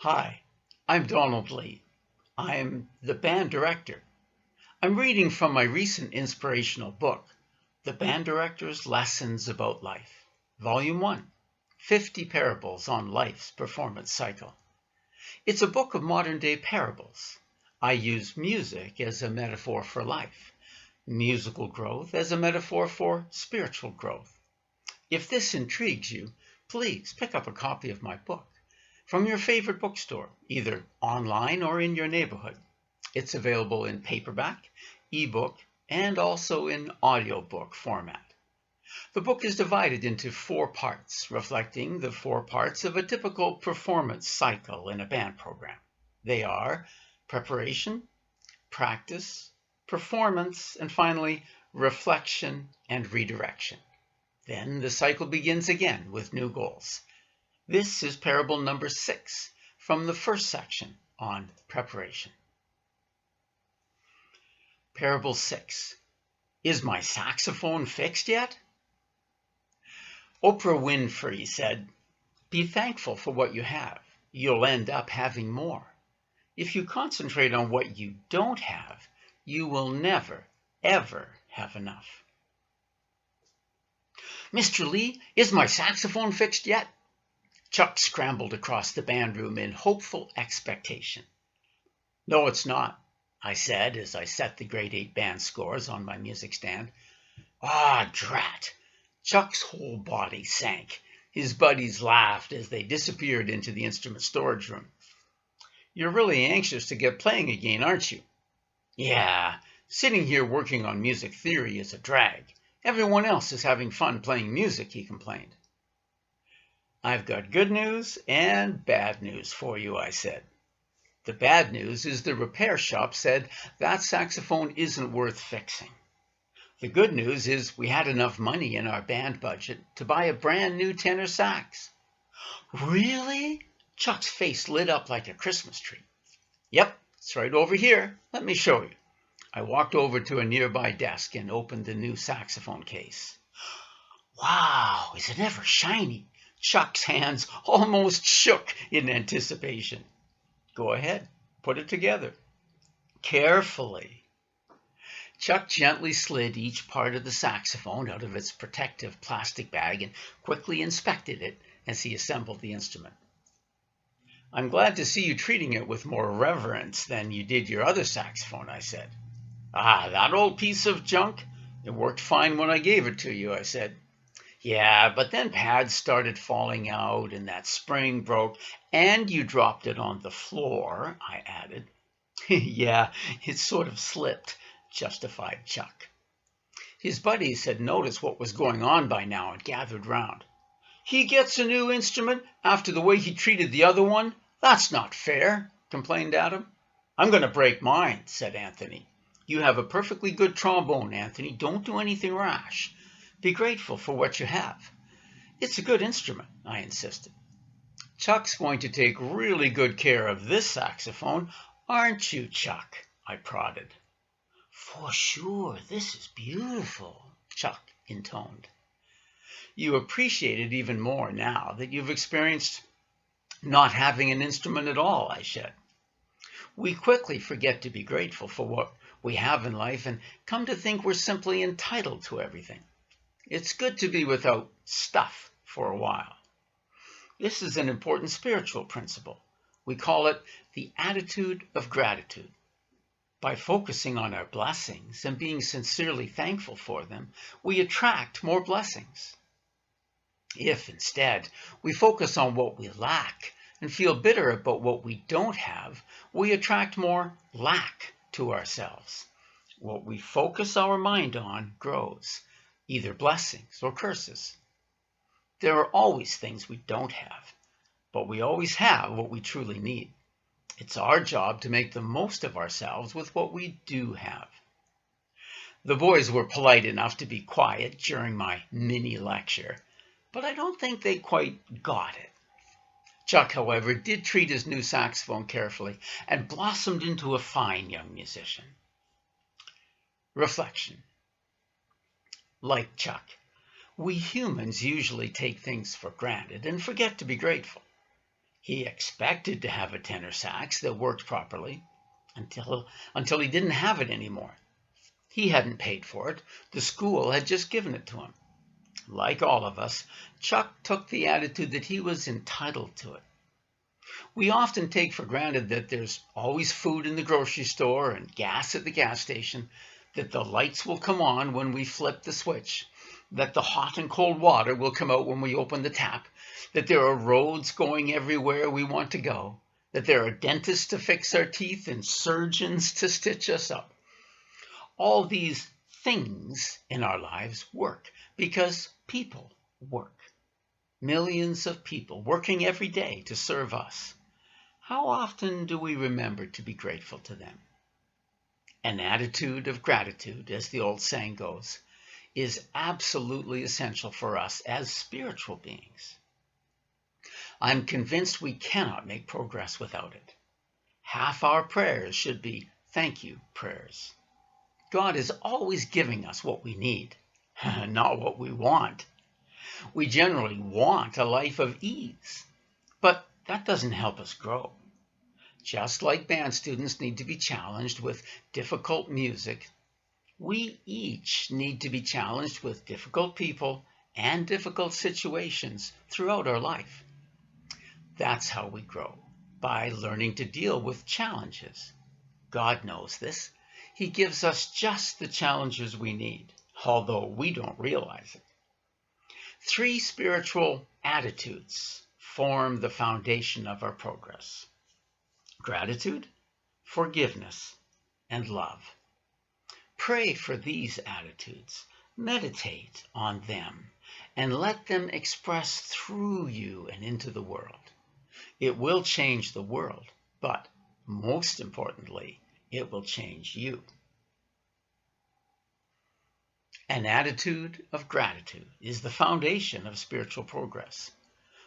Hi, I'm Donald Lee. I'm the band director. I'm reading from my recent inspirational book, The Band Director's Lessons About Life, Volume 1, 50 Parables on Life's Performance Cycle. It's a book of modern-day parables. I use music as a metaphor for life, musical growth as a metaphor for spiritual growth. If this intrigues you, please pick up a copy of my book from your favorite bookstore, either online or in your neighborhood. It's available in paperback, ebook, and also in audiobook format. The book is divided into 4 parts, reflecting the 4 parts of a typical performance cycle in a band program. They are preparation, practice, performance, and finally, reflection and redirection. Then the cycle begins again with new goals. This is parable number 6 from the first section on preparation. Parable 6. Is my saxophone fixed yet? Oprah Winfrey said, "Be thankful for what you have. You'll end up having more. If you concentrate on what you don't have, you will never, ever have enough." "Mr. Lee, is my saxophone fixed yet?" Chuck scrambled across the band room in hopeful expectation. "No, it's not," I said as I set the grade 8 band scores on my music stand. "Ah, drat!" Chuck's whole body sank. His buddies laughed as they disappeared into the instrument storage room. "You're really anxious to get playing again, aren't you?" "Yeah, sitting here working on music theory is a drag. Everyone else is having fun playing music," he complained. "I've got good news and bad news for you," I said. The bad news is the repair shop said that saxophone isn't worth fixing. The good news is we had enough money in our band budget to buy a brand new tenor sax. "Really?" Chuck's face lit up like a Christmas tree. "Yep, it's right over here. Let me show you." I walked over to a nearby desk and opened the new saxophone case. "Wow, is it ever shiny?" Chuck's hands almost shook in anticipation. "Go ahead, put it together." Carefully. Chuck gently slid each part of the saxophone out of its protective plastic bag and quickly inspected it as he assembled the instrument. "I'm glad to see you treating it with more reverence than you did your other saxophone," I said. "Ah, that old piece of junk? It worked fine when I gave it to you," I said. "Yeah, but then pads started falling out and that spring broke, and you dropped it on the floor," I added. "Yeah, it sort of slipped," justified Chuck. His buddies had noticed what was going on by now and gathered round. "He gets a new instrument after the way he treated the other one? That's not fair," complained Adam. "I'm going to break mine," said Anthony. "You have a perfectly good trombone, Anthony. Don't do anything rash. Be grateful for what you have." "It's a good instrument," I insisted. "Chuck's going to take really good care of this saxophone, aren't you, Chuck?" I prodded. "For sure, this is beautiful," Chuck intoned. "You appreciate it even more now that you've experienced not having an instrument at all," I said. "We quickly forget to be grateful for what we have in life and come to think we're simply entitled to everything. It's good to be without stuff for a while." This is an important spiritual principle. We call it the attitude of gratitude. By focusing on our blessings and being sincerely thankful for them, we attract more blessings. If instead we focus on what we lack and feel bitter about what we don't have, we attract more lack to ourselves. What we focus our mind on grows, either blessings or curses. There are always things we don't have, but we always have what we truly need. It's our job to make the most of ourselves with what we do have. The boys were polite enough to be quiet during my mini lecture, but I don't think they quite got it. Chuck, however, did treat his new saxophone carefully and blossomed into a fine young musician. Reflection. Like Chuck, we humans usually take things for granted and forget to be grateful. He expected to have a tenor sax that worked properly until he didn't have it anymore. He hadn't paid for it. The school had just given it to him. Like all of us, Chuck took the attitude that he was entitled to it. We often take for granted that there's always food in the grocery store and gas at the gas station, that the lights will come on when we flip the switch, that the hot and cold water will come out when we open the tap, that there are roads going everywhere we want to go, that there are dentists to fix our teeth and surgeons to stitch us up. All these things in our lives work because people work. Millions of people working every day to serve us. How often do we remember to be grateful to them? An attitude of gratitude, as the old saying goes, is absolutely essential for us as spiritual beings. I'm convinced we cannot make progress without it. Half our prayers should be thank you prayers. God is always giving us what we need, not what we want. We generally want a life of ease, but that doesn't help us grow. Just like band students need to be challenged with difficult music, we each need to be challenged with difficult people and difficult situations throughout our life. That's how we grow, by learning to deal with challenges. God knows this. He gives us just the challenges we need, although we don't realize it. 3 spiritual attitudes form the foundation of our progress: gratitude, forgiveness, and love. Pray for these attitudes, meditate on them, and let them express through you and into the world. It will change the world, but most importantly, it will change you. An attitude of gratitude is the foundation of spiritual progress.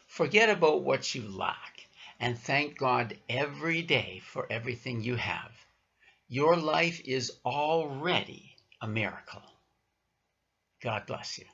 Forget about what you lack and thank God every day for everything you have. Your life is already a miracle. God bless you.